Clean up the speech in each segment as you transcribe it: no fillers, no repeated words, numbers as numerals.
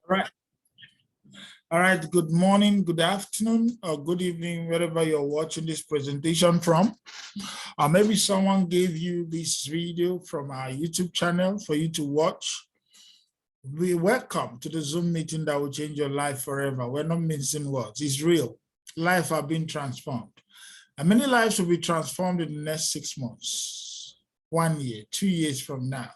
All right. All right. Good morning, good afternoon, or good evening, wherever you're watching this presentation from. Maybe someone gave you this video from our YouTube channel for you to watch. We welcome to the Zoom meeting that will change your life forever. We're not mincing words. It's real. Life have been transformed. And many lives will be transformed in the next 6 months, 1 year, 2 years from now.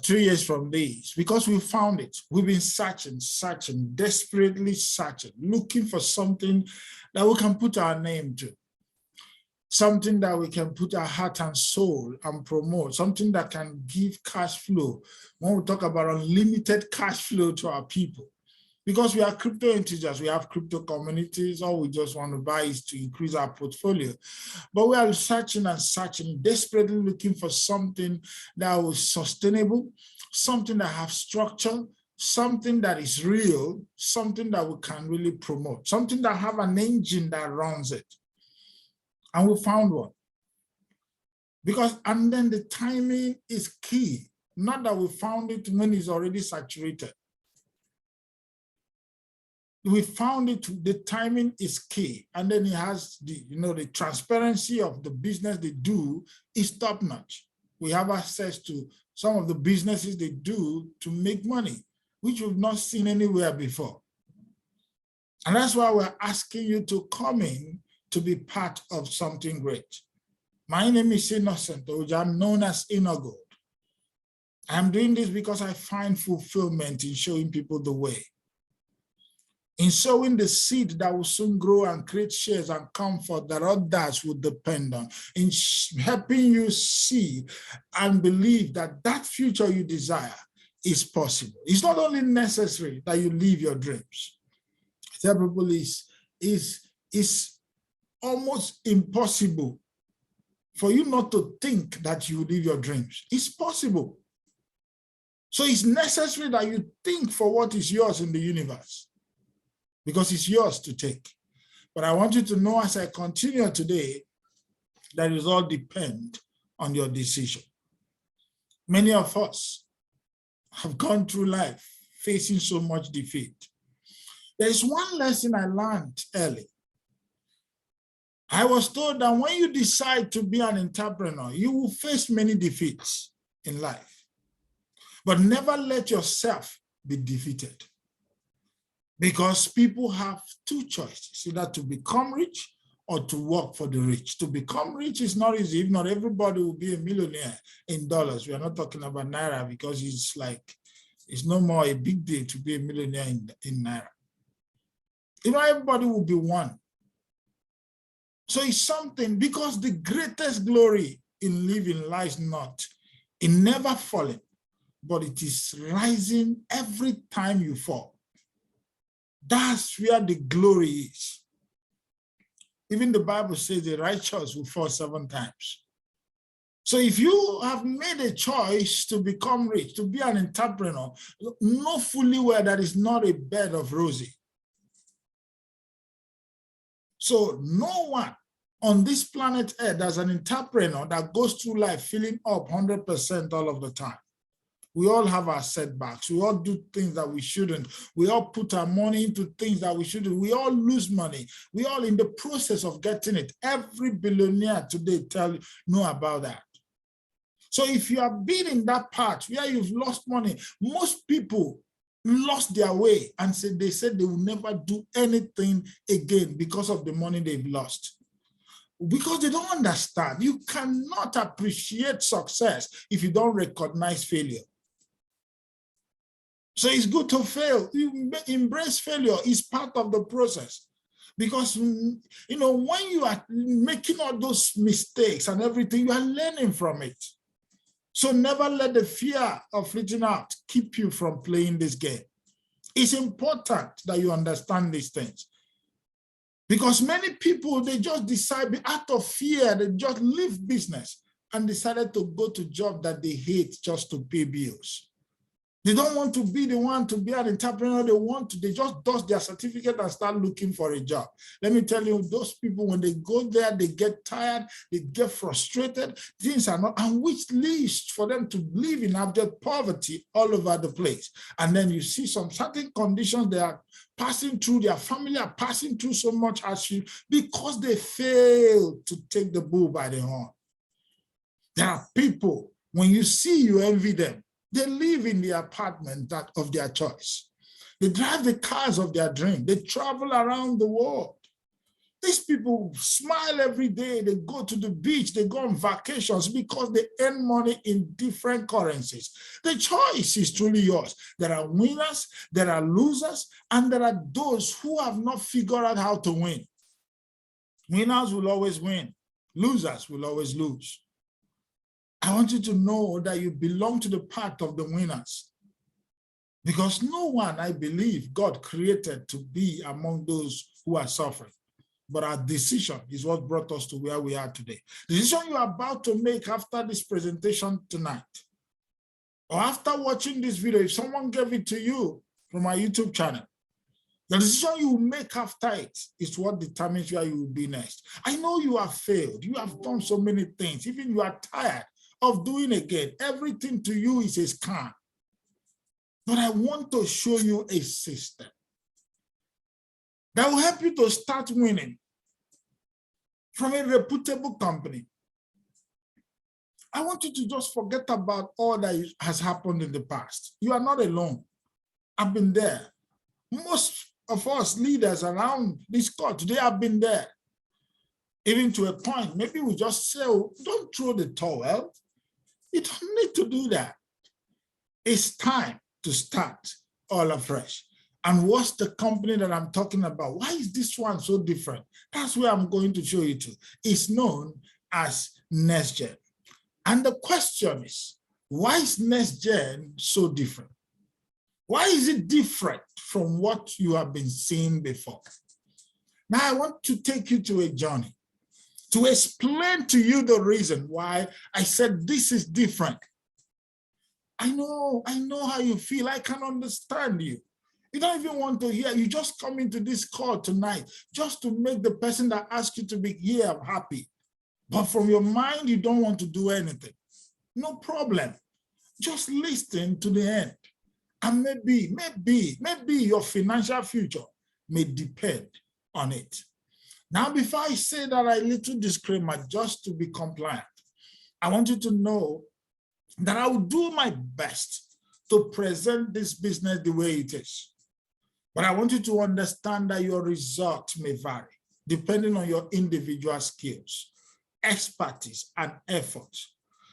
2 years from this, because we found it. We've been searching, desperately searching, looking for something that we can put our name to, something that we can put our heart and soul and promote, something that can give cash flow. When we talk about unlimited cash flow to our people, because we are crypto enthusiasts, we have crypto communities, all we just want to buy is to increase our portfolio. But we are searching and searching, desperately looking for something that was sustainable, something that has structure, something that is real, something that we can really promote, something that have an engine that runs it. And we found one. And then the timing is key. Not that we found it when it's already saturated. We found it, the timing is key. And then it has the transparency of the business they do is top notch. We have access to some of the businesses they do to make money, which we've not seen anywhere before. And that's why we're asking you to come in to be part of something great. My name is Innocent, which I'm known as Innogold. I'm doing this because I find fulfillment in showing people the way, in sowing the seed that will soon grow and create shares and comfort that others will depend on, in helping you see and believe that that future you desire is possible. It's not only necessary that you live your dreams. I tell people it's almost impossible for you not to think that you live your dreams. It's possible. So it's necessary that you think for what is yours in the universe, because it's yours to take. But I want you to know as I continue today, that it all depends on your decision. Many of us have gone through life facing so much defeat. There is one lesson I learned early. I was told that when you decide to be an entrepreneur, you will face many defeats in life, but never let yourself be defeated. Because people have two choices, either to become rich or to work for the rich. To become rich is not easy. If not, everybody will be a millionaire in dollars. We are not talking about Naira, because it's no more a big deal to be a millionaire in Naira. If not, everybody will be one. So it's something, because the greatest glory in living lies not in never falling, but it is rising every time you fall. That's where the glory is. Even the Bible says the righteous will fall 7 times. So if you have made a choice to become rich, to be an entrepreneur, know fully well that it's not a bed of roses. So no one on this planet Earth as an entrepreneur that goes through life feeling up 100% all of the time. We all have our setbacks. We all do things that we shouldn't. We all put our money into things that we shouldn't. We all lose money. We all in the process of getting it. Every billionaire today know about that. So if you have been in that part where you've lost money, most people lost their way and they said they will never do anything again because of the money they've lost. Because they don't understand. You cannot appreciate success if you don't recognize failure. So it's good to fail. You embrace failure. It's part of the process. Because, when you are making all those mistakes and everything, you are learning from it. So never let the fear of reaching out keep you from playing this game. It's important that you understand these things. Because many people, they just decide out of fear, they just leave business and decided to go to job that they hate just to pay bills. They don't want to be the one to be an entrepreneur. They just dust their certificate and start looking for a job. Let me tell you, those people, when they go there, they get tired, they get frustrated, things are not, and which leads for them to live in abject poverty all over the place. And then you see some certain conditions they are passing through, their family are passing through so much hardship because they fail to take the bull by the horn. There are people, when you see, you envy them. They live in the apartment of their choice. They drive the cars of their dream. They travel around the world. These people smile every day. They go to the beach. They go on vacations because they earn money in different currencies. The choice is truly yours. There are winners, there are losers, and there are those who have not figured out how to win. Winners will always win. Losers will always lose. I want you to know that you belong to the part of the winners, because no one, I believe, God created to be among those who are suffering. But our decision is what brought us to where we are today. The decision you are about to make after this presentation tonight, or after watching this video, if someone gave it to you from my YouTube channel, the decision you will make after it is what determines where you will be next. I know you have failed. You have done so many things. Even you are tired of doing again. Everything to you is a scam. But I want to show you a system that will help you to start winning from a reputable company. I want you to just forget about all that has happened in the past. You are not alone. I've been there. Most of us leaders around this court today have been there. Even to a point, maybe we just say, oh, don't throw the towel. You don't need to do that. It's time to start all afresh. And what's the company that I'm talking about? Why is this one so different? That's where I'm going to show you to. It's known as NextGen. And the question is, why is NextGen so different? Why is it different from what you have been seeing before? Now, I want to take you to a journey to explain to you the reason why I said this is different. I know how you feel. I can understand you. You don't even want to hear. You just come into this call tonight just to make the person that asked you to be here happy. But from your mind, you don't want to do anything. No problem. Just listen to the end. And maybe your financial future may depend on it. Now, before I say that, a little disclaimer, just to be compliant, I want you to know that I will do my best to present this business the way it is. But I want you to understand that your result may vary depending on your individual skills, expertise, and effort.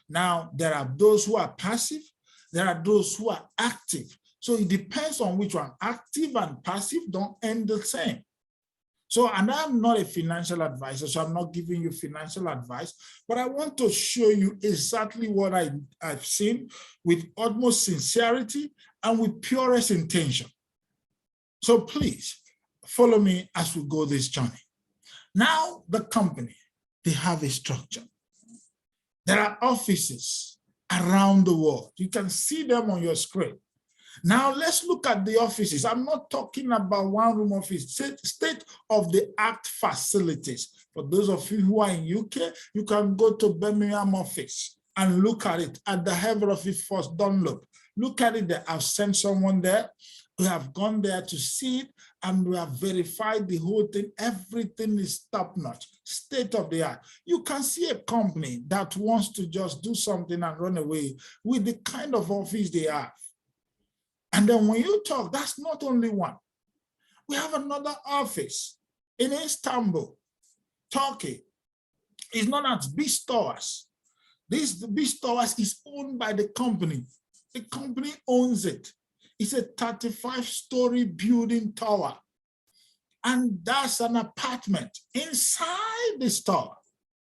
Now, there are those who are passive, there are those who are active. So it depends on which one. Active and passive don't end the same. So, and I'm not a financial advisor, so I'm not giving you financial advice, but I want to show you exactly what I've seen with utmost sincerity and with purest intention. So please follow me as we go this journey. Now, the company, they have a structure. There are offices around the world. You can see them on your screen. Now, let's look at the offices. I'm not talking about one-room office, state-of-the-art facilities. For those of you who are in UK, you can go to Birmingham Office and look at it at the head office first. Don't look. Look at it there. I've sent someone there. We have gone there to see it, and we have verified the whole thing. Everything is top-notch, state-of-the-art. You can see a company that wants to just do something and run away with the kind of office they have. And then when you talk, that's not only one. We have another office in Istanbul, Turkey. It's known as Towers. This Towers is owned by the company. The company owns it. It's a 35-story building tower. And that's an apartment. Inside this tower,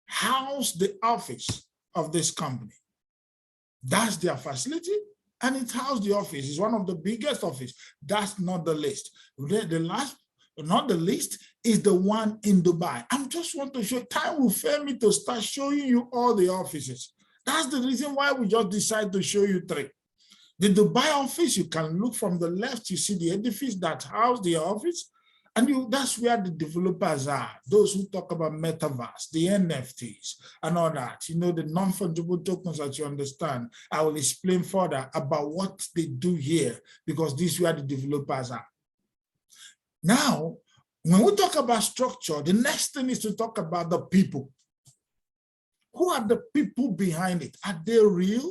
house the office of this company. That's their facility. And it housed the office. It's one of the biggest offices. That's not the least. The last, not the least, is the one in Dubai. I just want to show, time will fail me to start showing you all the offices. That's the reason why we just decided to show you 3. The Dubai office, you can look from the left, you see the edifice that housed the office, and that's where the developers are, those who talk about metaverse, the NFTs, and all that. You know, the non-fungible tokens that you understand. I will explain further about what they do here, because this is where the developers are. Now, when we talk about structure, the next thing is to talk about the people. Who are the people behind it? Are they real?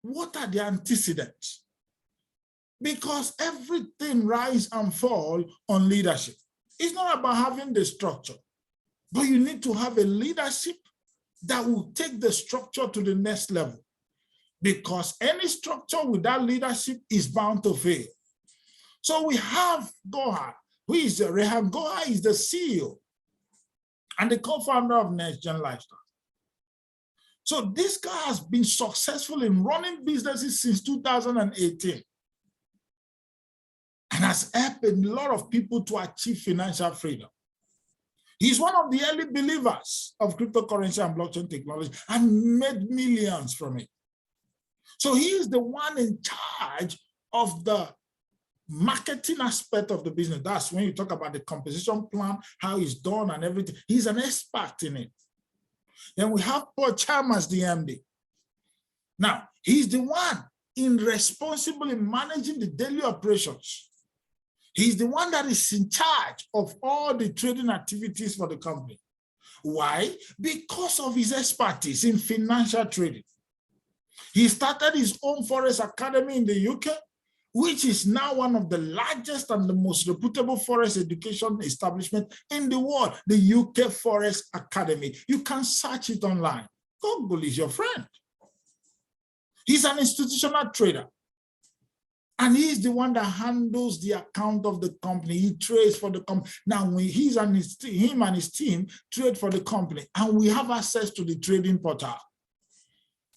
What are the antecedents? Because everything rise and fall on leadership. It's not about having the structure, but you need to have a leadership that will take the structure to the next level. Because any structure without leadership is bound to fail. So we have Goha, who is Rehan Goha is the CEO and the co-founder of NextGen Lifestyle. So this guy has been successful in running businesses since 2018 and has helped a lot of people to achieve financial freedom. He's one of the early believers of cryptocurrency and blockchain technology and made millions from it. So he is the one in charge of the marketing aspect of the business. That's when you talk about the composition plan, how it's done and everything. He's an expert in it. Then we have Paul Chalmers, the MD. Now, he's the one responsible in managing the daily operations. He's the one that is in charge of all the trading activities for the company. Why? Because of his expertise in financial trading. He started his own Forex Academy in the UK, which is now one of the largest and the most reputable Forex education establishment in the world, the UK Forex Academy. You can search it online. Google is your friend. He's an institutional trader. And he's the one that handles the account of the company. He trades for the company. Now, when him and his team trade for the company, and we have access to the trading portal.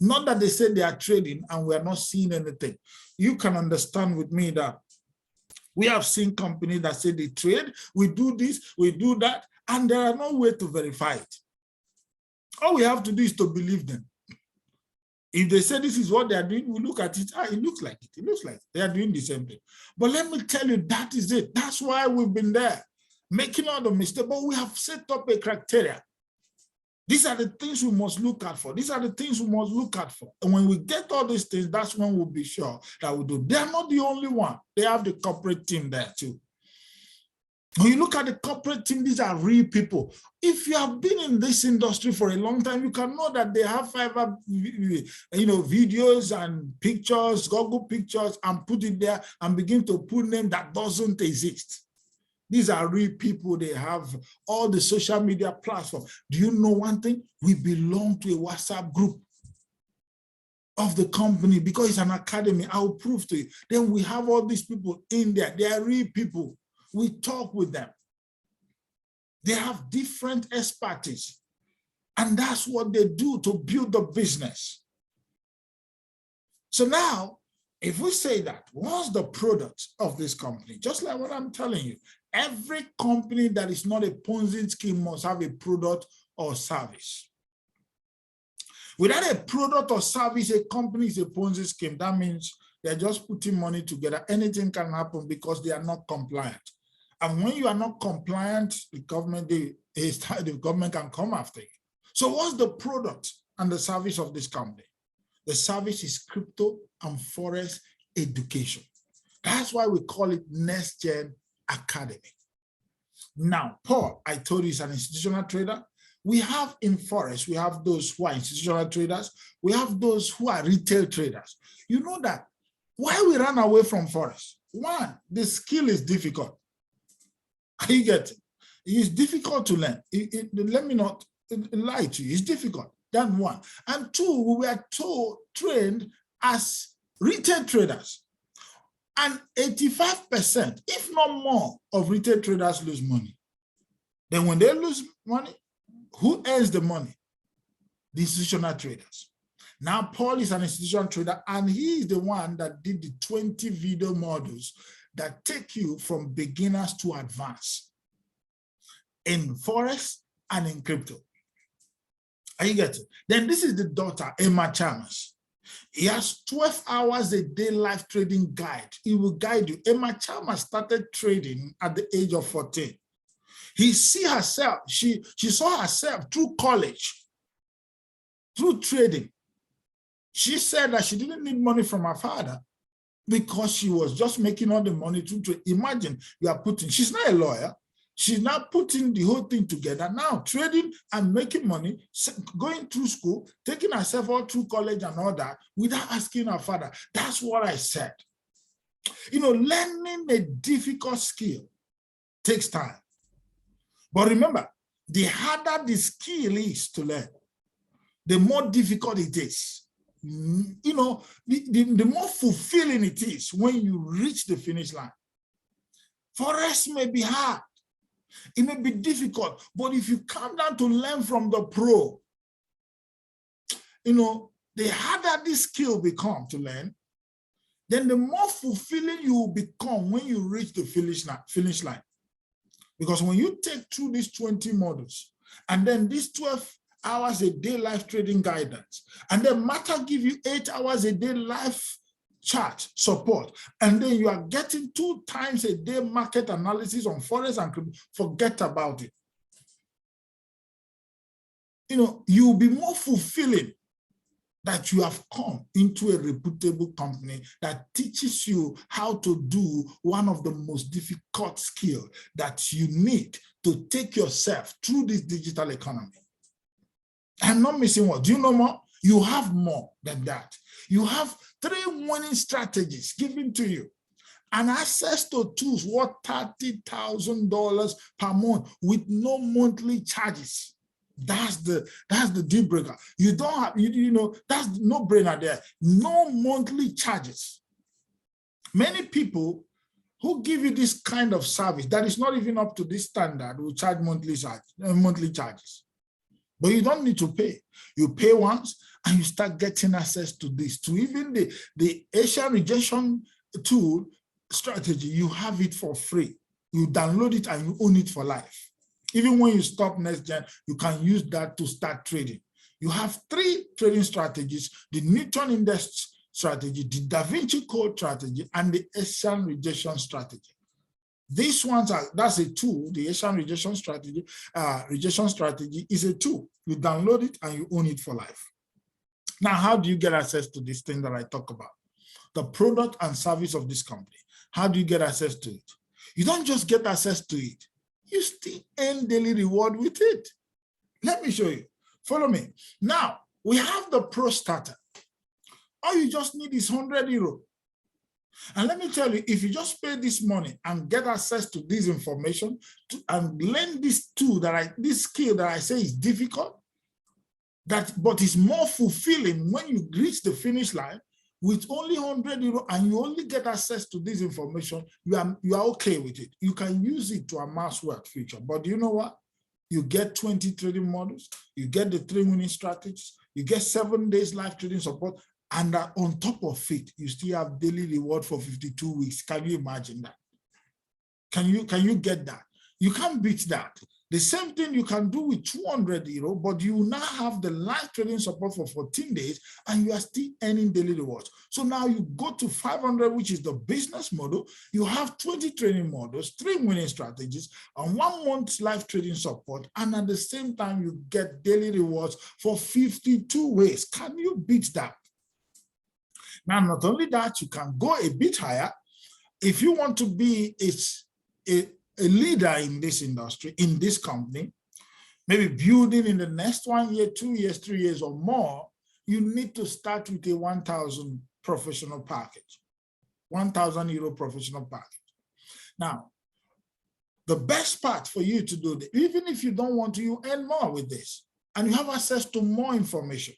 Not that they say they are trading and we are not seeing anything. You can understand with me that we have seen companies that say they trade, we do this, we do that, and there are no way to verify it. All we have to do is to believe them. If they say this is what they are doing, we look at it, it looks like it. It looks like they are doing the same thing. But let me tell you, that is it. That's why we've been there, making all the mistakes, but we have set up a criteria. These are the things we must look out for. These are the things we must look out for. And when we get all these things, that's when we'll be sure that we do. They are not the only one. They have the corporate team there too. When you look at the corporate team, these are real people. If you have been in this industry for a long time, you can know that they have videos and pictures, Google pictures, and put it there and begin to put name that doesn't exist. These are real people. They have all the social media platforms. Do you know one thing? We belong to a WhatsApp group of the company because it's an academy. I'll prove to you. Then we have all these people in there. They are real people. We talk with them. They have different expertise. And that's what they do to build the business. So now, if we say that, what's the product of this company? Just like what I'm telling you, every company that is not a Ponzi scheme must have a product or service. Without a product or service, a company is a Ponzi scheme. That means they're just putting money together. Anything can happen because they are not compliant. And when you are not compliant, the government can come after you. So what's the product and the service of this company? The service is crypto and Forex education. That's why we call it NextGen Academy. Now, Paul, I told you he's an institutional trader. We have in Forex, we have those who are institutional traders. We have those who are retail traders. You know that why we run away from Forex? One, the skill is difficult. You get it? It's difficult to learn. Let me not lie to you. It's difficult. That's one. And two, we were trained as retail traders. And 85%, if not more, of retail traders lose money. Then when they lose money, who earns the money? The institutional traders. Now, Paul is an institutional trader, and he is the one that did the 20 video modules that take you from beginners to advanced in Forex and in crypto. Are you getting it? Then this is the daughter, Emma Chalmers. He has 12 hours a day live trading guide. He will guide you. Emma Chama started trading at the age of 14. She saw herself through college, through trading. She said that she didn't need money from her father because she was just making all the money through trade. Imagine you are she's not a lawyer. She's now putting the whole thing together, now trading and making money, going through school, taking herself all through college and all that without asking her father. That's what I said. Learning a difficult skill takes time. But remember, the harder the skill is to learn, the more difficult it is. The more fulfilling it is when you reach the finish line. Forex may be hard. It may be difficult, but if you come down to learn from the pro, the harder this skill becomes to learn, then the more fulfilling you will become when you reach the finish line. Because when you take through these 20 models, and then these 12 hours a day live trading guidance, and then Mata give you 8 hours a day live chart support, and then you are getting 2 times a day market analysis on Forex and crypto, forget about it. You'll be more fulfilling that you have come into a reputable company that teaches you how to do one of the most difficult skills that you need to take yourself through this digital economy. I'm not missing what. Do you know more? You have more than that. You have 3 winning strategies given to you and access to tools worth $30,000 per month with no monthly charges. That's the deal breaker. You don't have, that's no brainer there. No monthly charges. Many people who give you this kind of service that is not even up to this standard will charge monthly charges. But you don't need to pay. You pay once and you start getting access to this, to even the Asian rejection tool strategy. You have it for free. You download it and you own it for life. Even when you stop NextGen, you can use that to start trading. You have 3 trading strategies: the Newton Index strategy, the Da Vinci Code strategy, and the Asian rejection strategy. These ones that's a tool. The Asian rejection strategy is a tool. You download it and you own it for life. Now, how do you get access to this thing that I talk about? The product and service of this company. How do you get access to it? You don't just get access to it. You still earn daily reward with it. Let me show you. Follow me. Now, we have the Pro Starter. All you just need is €100. And let me tell you, if you just pay this money and get access to this information and learn this tool this skill that I say is difficult, but it's more fulfilling when you reach the finish line with only €100 and you only get access to this information, you are okay with it. You can use it to amass wealth future. But you know what? You get 20 trading models, you get the 3 winning strategies, you get 7 days live trading support, and on top of it, you still have daily reward for 52 weeks. Can you imagine that? Can you get that? You can't beat that. The same thing you can do with €200, but you now have the live trading support for 14 days and you are still earning daily rewards. So now you go to 500, which is the business model. You have 20 trading models, 3 winning strategies, and 1 month live trading support. And at the same time, you get daily rewards for 52 weeks. Can you beat that? Now, not only that, you can go a bit higher. If you want to be a leader in this industry, in this company, maybe building in the next 1 year, 2 years, 3 years or more, you need to start with a 1,000 professional package, €1,000 professional package. Now, the best part for you to do this, even if you don't want to, you earn more with this and you have access to more information.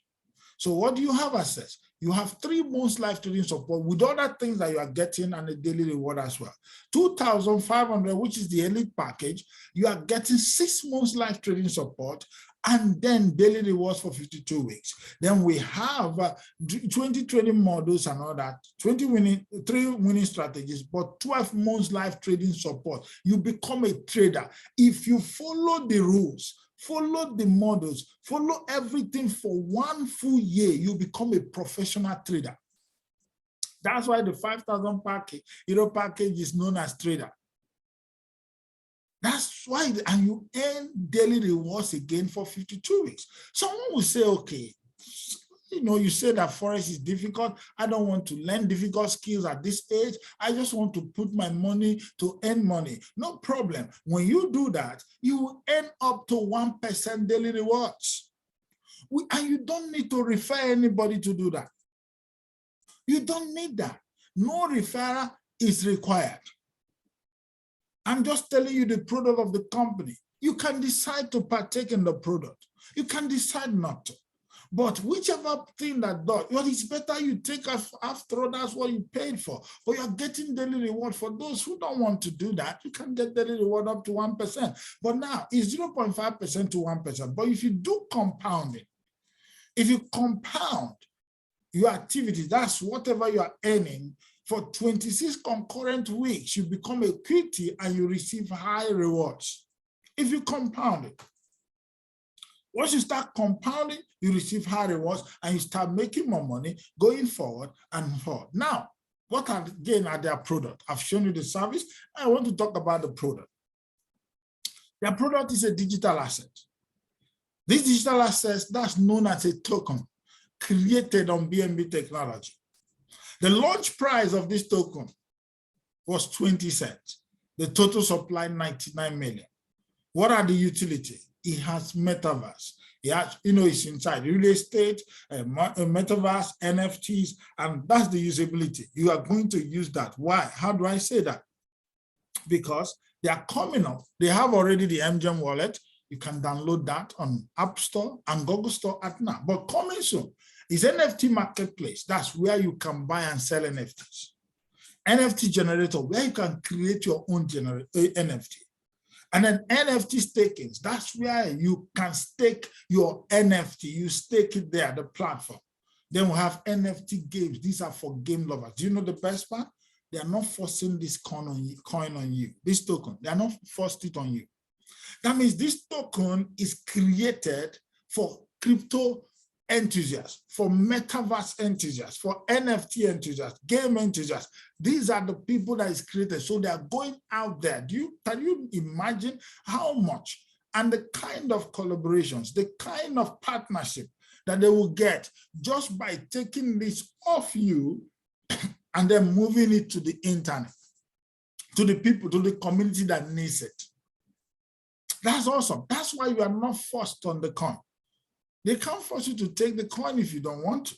So what do you have access? You have 3 months live trading support with other things that you are getting and a daily reward as well. 2,500, which is the elite package, you are getting 6 months live trading support and then daily rewards for 52 weeks. Then we have 20 trading models and all that, 3 winning strategies, but 12 months live trading support. You become a trader. If you follow the rules, Follow the models, follow everything for 1 full year. You become a professional trader. That's why the 5,000 package, package is known as trader. That's why, and you earn daily rewards again for 52 weeks. Someone will say, okay, you say that Forex is difficult. I don't want to learn difficult skills at this age. I just want to put my money to earn money. No problem. When you do that, you will earn up to 1% daily rewards. And you don't need to refer anybody to do that. You don't need that. No referral is required. I'm just telling you the product of the company. You can decide to partake in the product. You can decide not to. But whichever thing that does, well, it's better you take after all, that's what you paid for. But you're getting daily reward. For those who don't want to do that, you can get daily reward up to 1%. But now it's 0.5% to 1%. But if you do compounding, if you compound your activities, that's whatever you are earning, for 26 concurrent weeks, you become a QT and you receive high rewards. If you compound it. Once you start compounding, you receive high rewards and you start making more money going forward and forward. Now, what again are their product? I've shown you the service. I want to talk about the product. Their product is a digital asset. This digital asset, that's known as a token created on BNB technology. The launch price of this token was 20 cents. The total supply, 99 million. What are the utilities? It has metaverse. It has, it's inside real estate, metaverse, NFTs, and that's the usability. You are going to use that. Why? How do I say that? Because they are coming up. They have already the AMGEN wallet. You can download that on App Store and Google Store at now. But coming soon is NFT marketplace. That's where you can buy and sell NFTs. NFT generator, where you can create your own NFT. And then NFT stakings, that's where you can stake your NFT. You stake it there, the platform. Then we have NFT games. These are for game lovers. Do you know the best part? They are not forcing this coin on you, this token. They are not forced it on you. That means this token is created for crypto enthusiasts, for metaverse enthusiasts, for NFT enthusiasts, game enthusiasts. These are the people that is created. So they are going out there. Can you imagine how much and the kind of collaborations, the kind of partnership that they will get just by taking this off you and then moving it to the internet, to the people, to the community that needs it. That's awesome. That's why you are not forced on the coin. They can't force you to take the coin if you don't want to.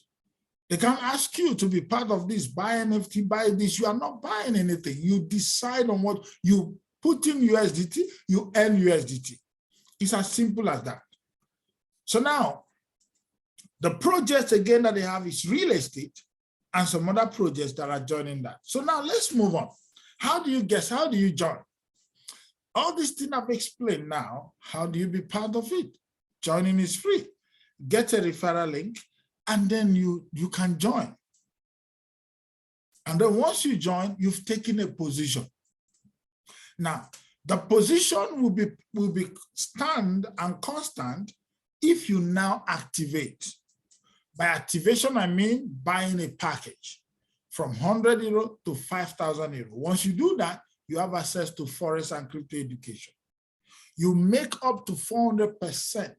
They can't ask you to be part of this, buy NFT, buy this. You are not buying anything. You decide on what you put in USDT, you earn USDT. It's as simple as that. So now, the projects again that they have is real estate and some other projects that are joining that. So now let's move on. How do you guess? How do you join? All these things I've explained now, how do you be part of it? Joining is free. Get a referral link, and then you can join. And then once you join, you've taken a position. Now, the position will be stand and constant if you now activate. By activation, I mean buying a package from 100 euro to 5,000 euro. Once you do that, you have access to Forex and crypto education. You make up to 400%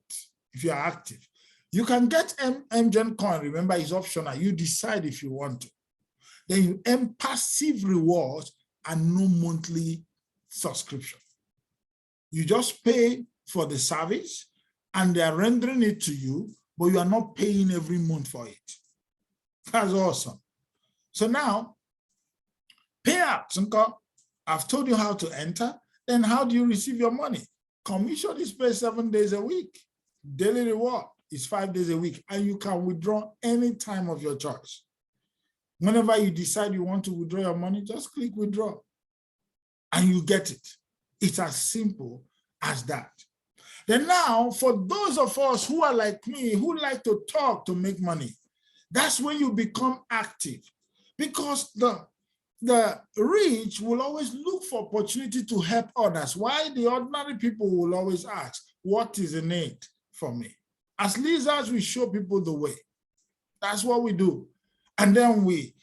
if you are active. You can get AMGEN coin, remember it's optional, you decide if you want to. Then you earn passive rewards and no monthly subscription. You just pay for the service and they are rendering it to you, but you are not paying every month for it. That's awesome. So now, payouts, I've told you how to enter, then how do you receive your money? Commission is paid 7 days a week. Daily reward is 5 days a week, and you can withdraw any time of your choice. Whenever you decide you want to withdraw your money, just click withdraw, and you get it. It's as simple as that. Then now, for those of us who are like me, who like to talk to make money, that's when you become active, because the the rich will always look for opportunity to help others, while the ordinary people will always ask, what is in it for me? As lizards, we show people the way. That's what we do. And then we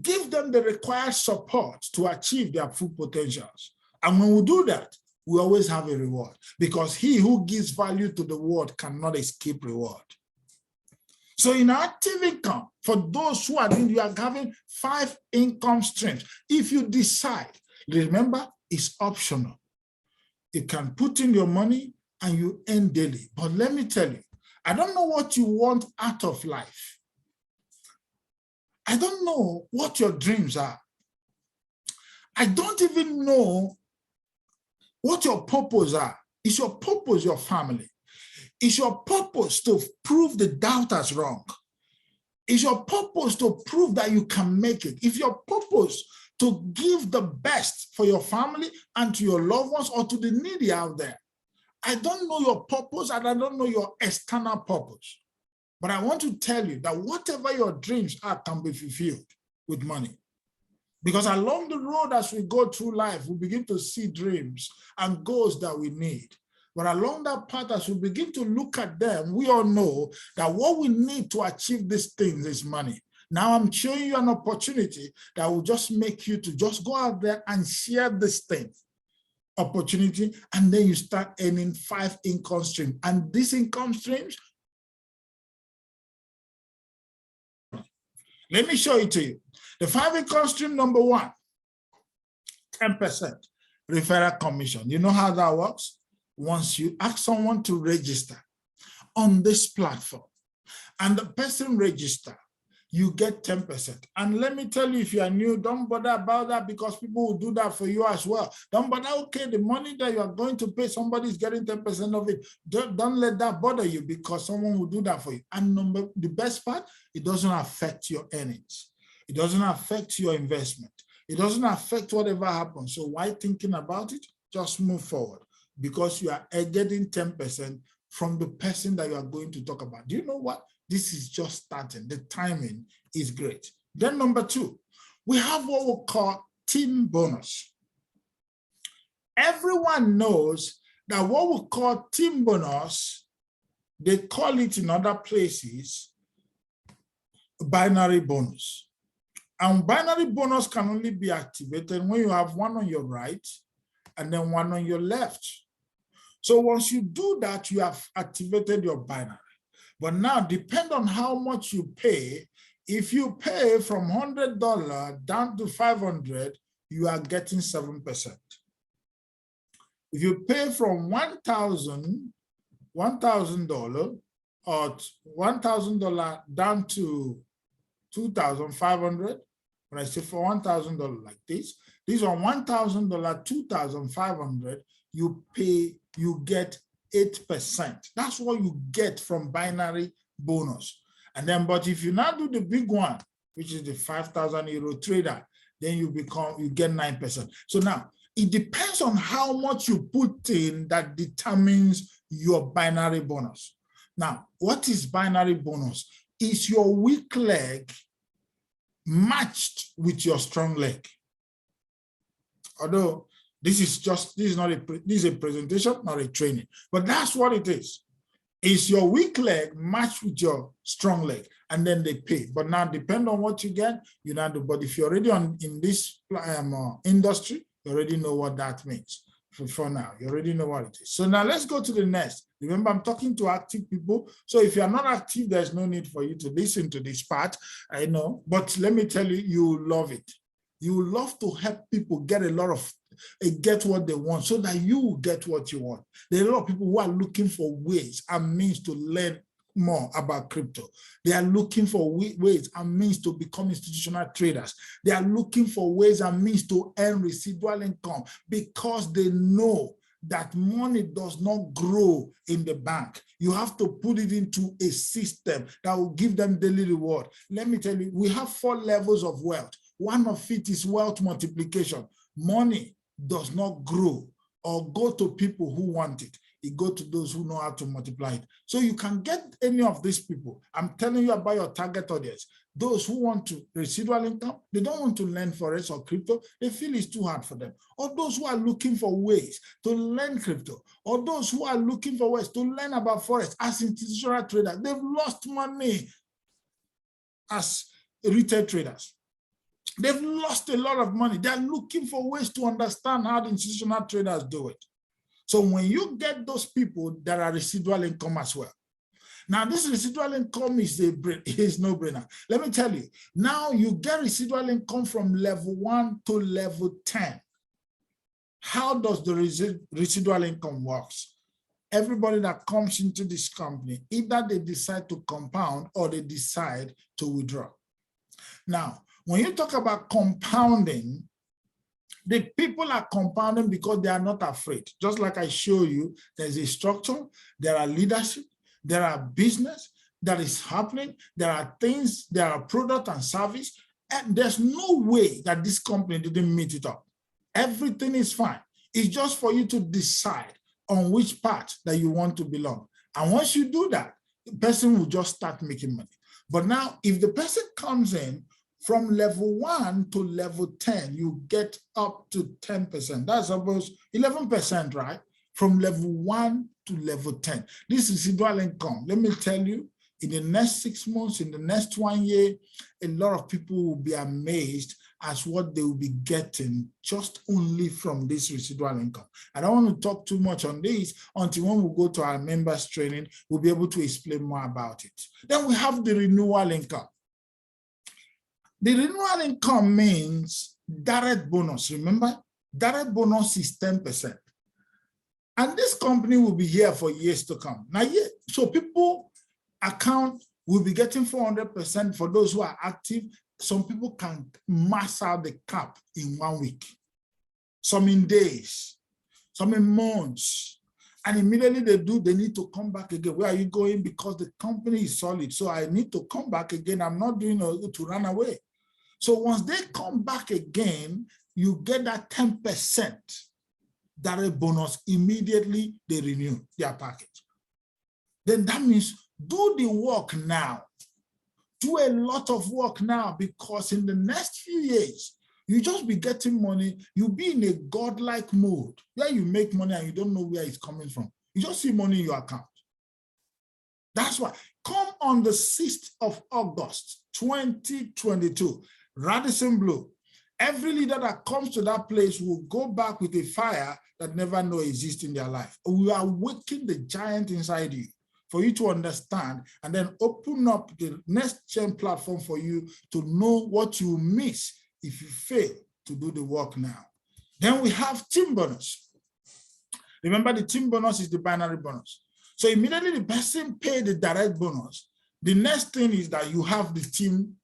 give them the required support to achieve their full potentials. And when we do that, we always have a reward, because he who gives value to the world cannot escape reward. So in active income, for those who are doing, you are having 5 income streams. If you decide, remember, it's optional. You can put in your money and you earn daily. But let me tell you, I don't know what you want out of life. I don't know what your dreams are. I don't even know what your purpose are. Is your purpose your family? Is your purpose to prove the doubters wrong? Is your purpose to prove that you can make it? If your purpose to give the best for your family and to your loved ones or to the needy out there, I don't know your purpose and I don't know your external purpose. But I want to tell you that whatever your dreams are can be fulfilled with money. Because along the road as we go through life, we begin to see dreams and goals that we need. But along that path, as we begin to look at them, we all know that what we need to achieve these things is money. Now I'm showing you an opportunity that will just make you to just go out there and share this thing, opportunity, and then you start earning 5 income streams. And these income streams, let me show it to you. The 5 income stream, number 1, 10% referral commission. You know how that works? Once you ask someone to register on this platform and the person register, you get 10%. And let me tell you, if you are new, don't bother about that, because people will do that for you as well. Don't bother, okay, the money that you are going to pay, somebody is getting 10% of it. Don't let that bother you, because someone will do that for you. And the best part, it doesn't affect your earnings. It doesn't affect your investment. It doesn't affect whatever happens. So why thinking about it? Just move forward, because you are getting 10% from the person that you are going to talk about. Do you know what? This is just starting. The timing is great. Then number 2, we have what we call team bonus. Everyone knows that what we call team bonus, they call it in other places binary bonus. And binary bonus can only be activated when you have one on your right and then one on your left. So once you do that, you have activated your binary. But now, depend on how much you pay. If you pay from $100 down to $500, you are getting 7%. If you pay from $1,000 or $1,000 down to $2,500, when I say for $1,000 like this on $1,000, $2,500, you get 8%. That's what you get from binary bonus. And then, but if you now do the big one, which is the 5,000 euro trader, then you get 9%. So now it depends on how much you put in that determines your binary bonus. Now, what is binary bonus? Is your weak leg matched with your strong leg? Although this is a presentation, not a training, but that's what it is. Is your weak leg matched with your strong leg? And then they pay. But now, depend on what you get, you know. But if you're already in this industry, you already know what that means. For now, you already know what it is. So now let's go to the next. Remember, I'm talking to active people. So if you're not active, there's no need for you to listen to this part. I know, but let me tell you, you love it. You love to help people get get what they want, so that you get what you want. There are a lot of people who are looking for ways and means to learn more about crypto. They are looking for ways and means to become institutional traders. They are looking for ways and means to earn residual income, because they know that money does not grow in the bank. You have to put it into a system that will give them daily reward. Let me tell you, we have 4 levels of wealth. One of it is wealth multiplication. Money does not grow or go to people who want it. It goes to those who know how to multiply it. So you can get any of these people. I'm telling you about your target audience. Those who want to residual income, they don't want to learn Forex or crypto, they feel it's too hard for them. Or those who are looking for ways to learn crypto, or those who are looking for ways to learn about Forex as institutional traders, they've lost money as retail traders. They've lost a lot of money. They're looking for ways to understand how the institutional traders do it. So when you get those people that are residual income as well, now this residual income is no brainer. Let me tell you, now you get residual income from level 1 to level 10. How does the residual income works? Everybody that comes into this company, either they decide to compound or they decide to withdraw. Now, when you talk about compounding, the people are compounding because they are not afraid. Just like I show you, there's a structure, there are leadership, there are business that is happening, there are things, there are product and service, and there's no way that this company didn't meet it up. Everything is fine. It's just for you to decide on which part that you want to belong. And once you do that, the person will just start making money. But now, if the person comes in from level 1 to level 10, you get up to 10%. That's almost 11%, right? From level 1 to level 10. This is residual income. Let me tell you, in the next 6 months, in the next 1 year, a lot of people will be amazed as what they will be getting just only from this residual income. I don't want to talk too much on this until when we go to our members training, we'll be able to explain more about it. Then we have the renewal income. The renewal income means direct bonus. Remember, direct bonus is 10%. And this company will be here for years to come. Now, so people account will be getting 400% for those who are active. Some people can max out the cap in 1 week, some in days, some in months. And immediately they need to come back again. Where are you going? Because the company is solid. So I need to come back again. I'm not doing it to run away. So once they come back again, you get that 10% direct bonus. Immediately they renew their package. Then that means do the work now. Do a lot of work now, because in the next few years, you just be getting money. You'll be in a godlike mode where you make money and you don't know where it's coming from. You just see money in your account. That's why. Come on the 6th of August, 2022, Radisson Blu. Every leader that comes to that place will go back with a fire that never know exists in their life. We are waking the giant inside you for you to understand, and then open up the NextGen platform for you to know what you miss if you fail to do the work now. Then we have team bonus. Remember, the team bonus is the binary bonus. So immediately the person paid the direct bonus. The next thing is that you have the team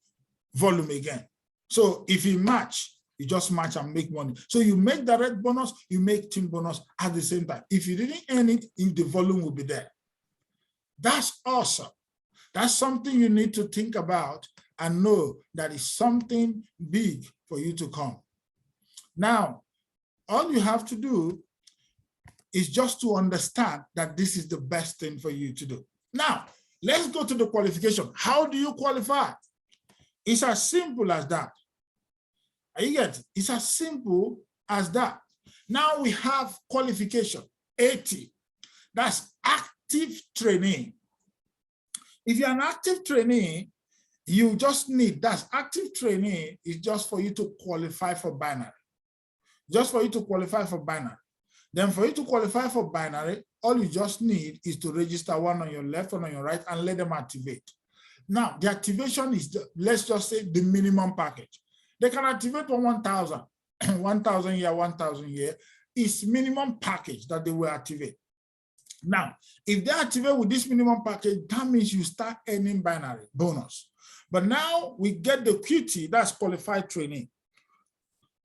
volume again. So if you match, you just match and make money. So you make direct bonus, you make team bonus at the same time. If you didn't earn it, the volume will be there. That's awesome. That's something you need to think about and know that is something big for you to come. Now, all you have to do is just to understand that this is the best thing for you to do. Now, let's go to the qualification. How do you qualify? It's as simple as that. You get it? It's as simple as that. Now we have qualification, 80. That's active trainee. If you're an active trainee, you just need, that's active trainee is just for you to qualify for binary. Just for you to qualify for binary. Then for you to qualify for binary, all you just need is to register one on your left, one on your right, and let them activate. Now, the activation is, let's just say, the minimum package. They can activate for 1,000, 1,000 here, 1,000 here. It's minimum package that they will activate. Now, if they activate with this minimum package, that means you start earning binary bonus. But now we get the QT, that's qualified training.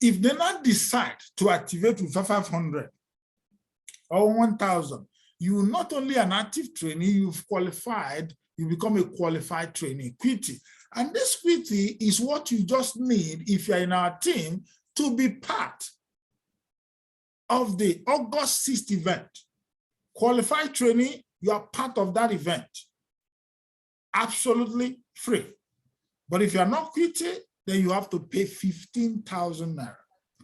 If they not decide to activate with 500 or 1,000, you not only an active trainee, you've qualified, you become a qualified trainee, QT. And this QT is what you just need if you're in our team to be part of the August 6th event. Qualified trainee, you are part of that event. Absolutely free. But if you're not quitting, then you have to pay 15,000 naira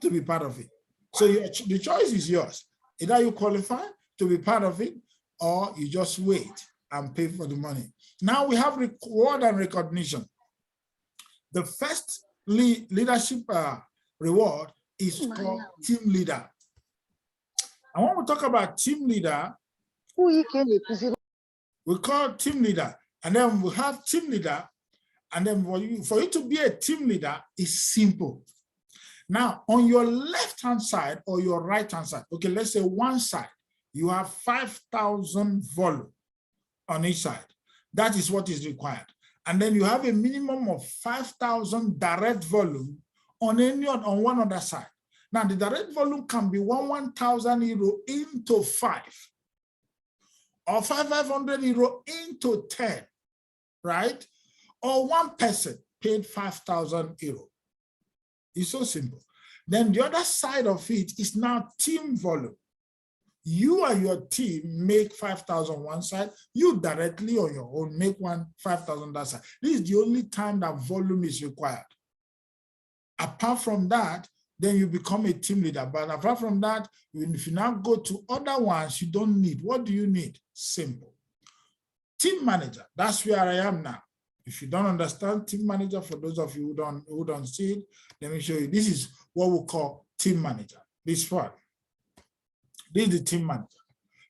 to be part of it. So the choice is yours. Either you qualify to be part of it, or you just wait and pay for the money. Now we have reward and recognition. The first leadership reward is called team leader. And when we talk about team leader, we call team leader, and then we have team leader, and then for you to be a team leader is simple. Now, on your left-hand side or your right-hand side, okay, let's say one side, you have 5,000 volume on each side. That is what is required. And then you have a minimum of 5,000 direct volume on one other side. Now, the direct volume can be 1,000 euro into 5, or 500 euro into 10, right? Or one person paid 5,000 euro. It's so simple. Then the other side of it is now team volume. You and your team make 5,000 one side, you directly on your own make 5,000 that side. This is the only time that volume is required. Apart from that, then you become a team leader. But apart from that, if you now go to other ones, you don't need. What do you need? Simple. Team manager, that's where I am now. If you don't understand team manager, for those of you who don't see it, let me show you. This is what we call team manager. This one. This is the team manager.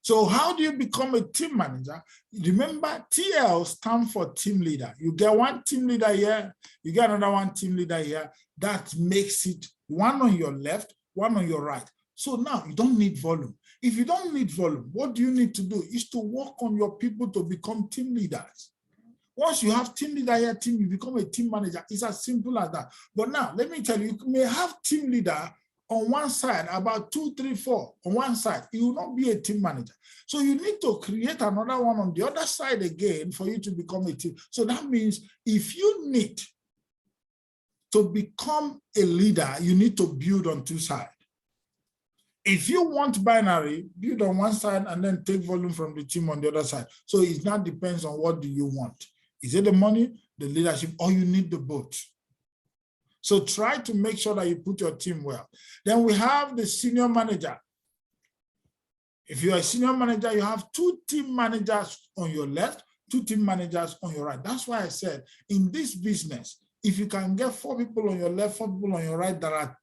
So how do you become a team manager? Remember, TL stands for team leader. You get one team leader here, you get another one team leader here. That makes it one on your left, one on your right. So now you don't need volume. If you don't need volume, what do you need to do? Is to work on your people to become team leaders. Once you have team leader here, you become a team manager. It's as simple as that. But now, let me tell you, you may have team leader on one side, about 2, 3, 4 on one side. You will not be a team manager. So you need to create another one on the other side again for you to become a team. So that means if you need to become a leader, you need to build on 2 sides. If you want binary, build on one side and then take volume from the team on the other side. So it now depends on what do you want. Is it the money, the leadership, or you need the both? So try to make sure that you put your team well. Then we have the senior manager. If you're a senior manager, you have 2 team managers on your left, 2 team managers on your right. That's why I said in this business, if you can get 4 people on your left, 4 people on your right that are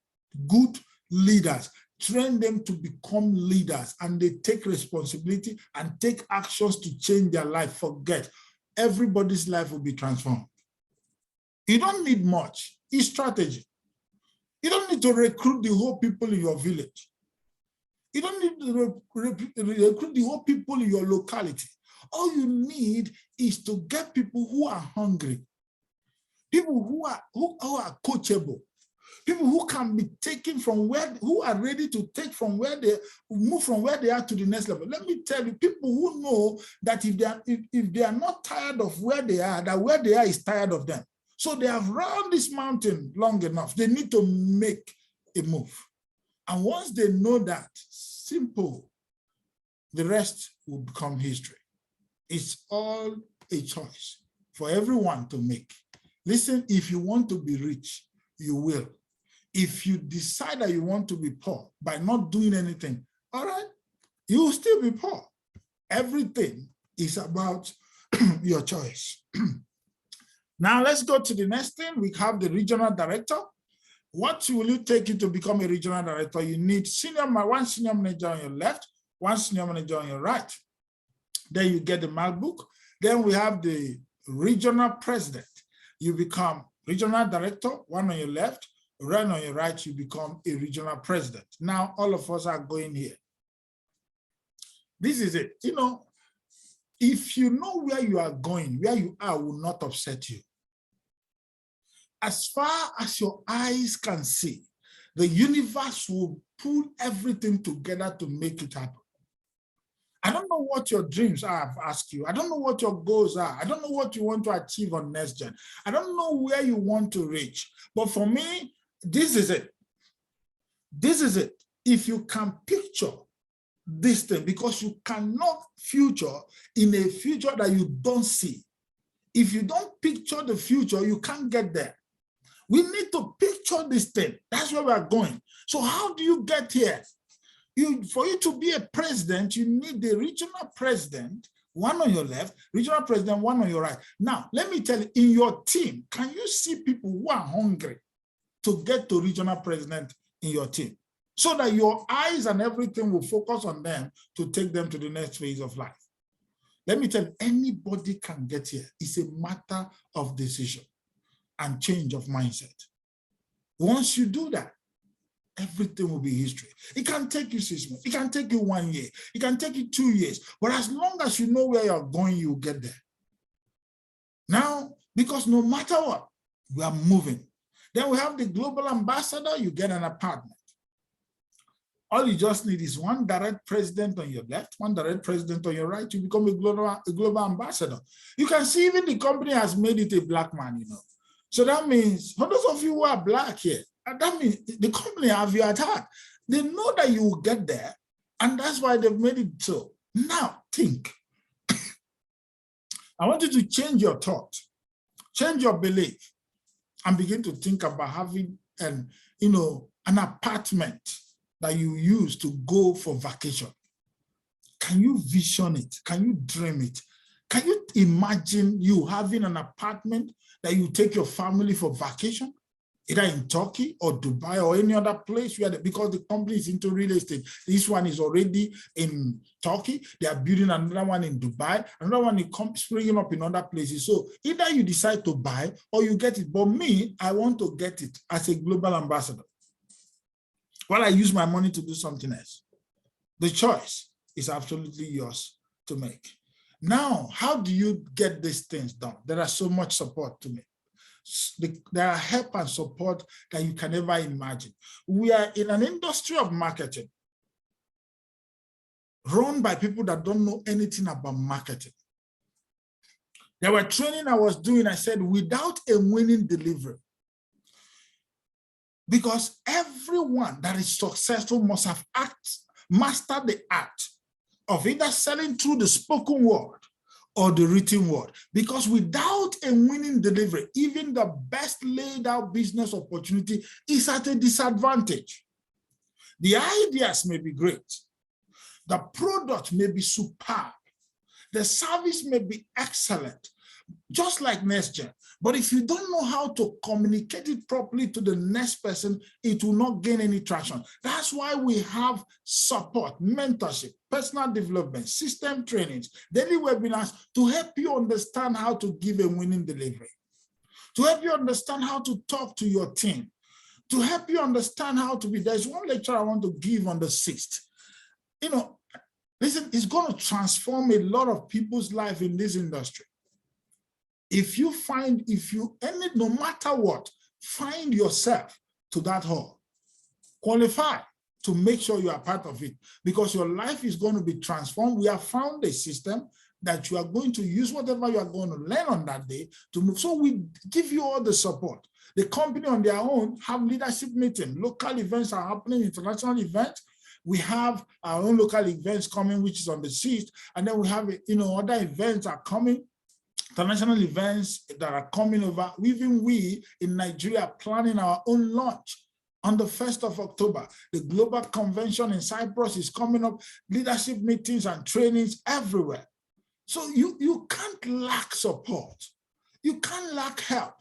good leaders, train them to become leaders, and they take responsibility and take actions to change their life. Forget, everybody's life will be transformed. You don't need much. It's strategy. You don't need to recruit the whole people in your village. You don't need to recruit the whole people in your locality. All you need is to get people who are hungry, people who are coachable, people who can be taken from where, who are ready to take from where they move from where they are to the next level. Let me tell you, people who know that if they are not tired of where they are, that where they are is tired of them. So they have run this mountain long enough. They need to make a move. And once they know that, simple, the rest will become history. It's all a choice for everyone to make. Listen, if you want to be rich, you will. If you decide that you want to be poor by not doing anything, all right, you will still be poor. Everything is about your choice. Now let's go to the next thing. We have the regional director. What will it take you to become a regional director? You need one senior manager on your left, one senior manager on your right. Then you get the MacBook. Then we have the regional president. You become regional director, one on your left, right on your right, you become a regional president. Now all of us are going here. This is it. You know, if you know where you are going, where you are will not upset you. As far as your eyes can see, the universe will pull everything together to make it happen. I don't know what your dreams are, I've asked you. I don't know what your goals are. I don't know what you want to achieve on NextGen. I don't know where you want to reach. But for me, this is it. This is it. If you can picture this thing, because you cannot future in a future that you don't see. If you don't picture the future, you can't get there. We need to picture this thing. That's where we are going. So how do you get here? For you to be a president, you need the regional president, one on your left, regional president, one on your right. Now, let me tell you, in your team, can you see people who are hungry to get to regional president in your team? So that your eyes and everything will focus on them to take them to the next phase of life. Let me tell you, anybody can get here. It's a matter of decision and change of mindset. Once you do that, everything will be history. It can take you 6 months. It can take you 1 year. It can take you 2 years. But as long as you know where you're going, you'll get there. Now, because no matter what, we are moving. Then we have the global ambassador, you get an apartment. All you just need is one direct president on your left, one direct president on your right, you become a global ambassador. You can see even the company has made it a black man, you know. So that means, for those of you who are black here, that means the company have you at heart. They know that you will get there, and that's why they've made it so. Now, think. I want you to change your thought, change your belief, and begin to think about having an apartment that you use to go for vacation. Can you vision it? Can you dream it? Can you imagine you having an apartment that you take your family for vacation, either in Turkey or Dubai or any other place where because the company is into real estate. This one is already in Turkey. They are building another one in Dubai. Another one is springing up in other places. So either you decide to buy or you get it. But me, I want to get it as a global ambassador. While I use my money to do something else. The choice is absolutely yours to make. Now, how do you get these things done? There are so much support to me. There are help and support that you can never imagine. We are in an industry of marketing run by people that don't know anything about marketing. There were training I was doing, I said, without a winning delivery, because everyone that is successful must have mastered the art of either selling through the spoken word or the written word. Because without a winning delivery, even the best laid out business opportunity is at a disadvantage. The ideas may be great. The product may be superb. The service may be excellent, just like NextGen. But if you don't know how to communicate it properly to the next person, it will not gain any traction. That's why we have support, mentorship, personal development, system trainings, daily webinars to help you understand how to give a winning delivery, to help you understand how to talk to your team, to help you understand how to be. There's one lecture I want to give on the 6th. You know, listen, it's going to transform a lot of people's life in this industry. If you no matter what, find yourself to that hall, qualify to make sure you are part of it, because your life is going to be transformed. We have found a system that you are going to use whatever you are going to learn on that day to move. So we give you all the support. The company on their own have leadership meetings. Local events are happening, international events. We have our own local events coming, which is on the 6th. And then we have, other events are coming. International events that are coming over. Even we in Nigeria are planning our own launch on the 1st of October. The global convention in Cyprus is coming up, leadership meetings and trainings everywhere. So you can't lack support. You can't lack help.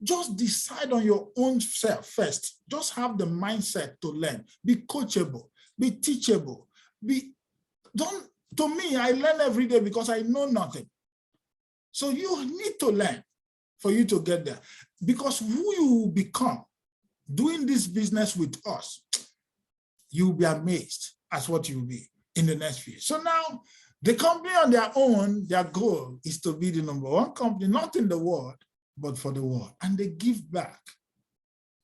Just decide on your own self first. Just have the mindset to learn. Be coachable, be teachable. To me, I learn every day because I know nothing. So you need to learn for you to get there, because who you will become doing this business with us, you'll be amazed at what you'll be in the next few years. So now the company on their own, their goal is to be the #1 company, not in the world, but for the world. And they give back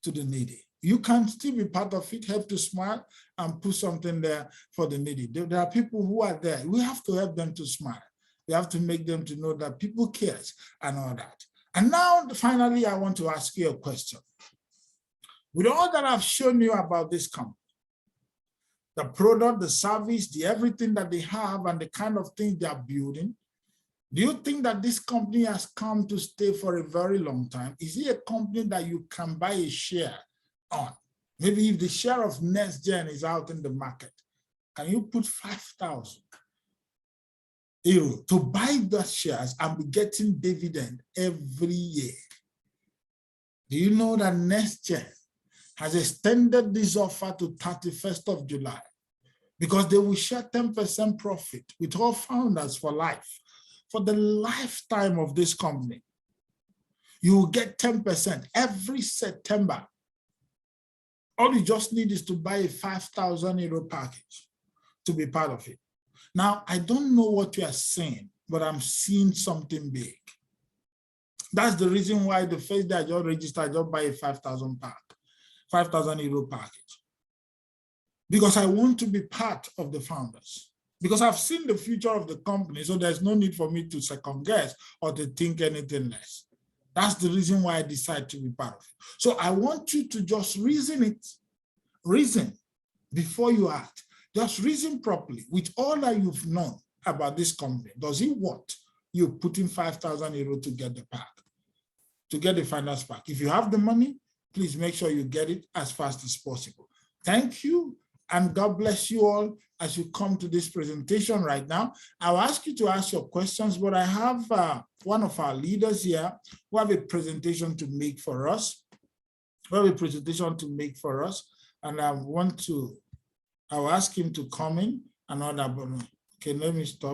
to the needy. You can still be part of it, help to smile and put something there for the needy. There are people who are there. We have to help them to smile. We have to make them to know that people care and all that. And now, finally, I want to ask you a question. With all that I've shown you about this company, the product, the service, the everything that they have and the kind of things they are building, Do you think that this company has come to stay for a very long time? Is it a company that you can buy a share on? Maybe if the share of NextGen is out in the market, can you put 5,000 euro to buy those shares and be getting dividend every year? Do you know that NextGen has extended this offer to 31st of July because they will share 10% profit with all founders for life, for the lifetime of this company. You will get 10% every September. All you just need is to buy a 5,000 euro package to be part of it. Now, I don't know what you are saying, but I'm seeing something big. That's the reason why the first day I just registered, I just buy a 5,000 euro package. Because I want to be part of the founders. Because I've seen the future of the company, so there's no need for me to second guess or to think anything less. That's the reason why I decided to be part of it. So I want you to just reason it. Reason before you act. Just reason properly with all that you've known about this company. Does it worth you putting 5,000 euro to get the pack, to get the finance pack? If you have the money, please make sure you get it as fast as possible. Thank you, and God bless you all as you come to this presentation right now. I'll ask you to ask your questions, but I have one of our leaders here who have a presentation to make for us. And I'll ask him to come in and all that. Okay, let me stop.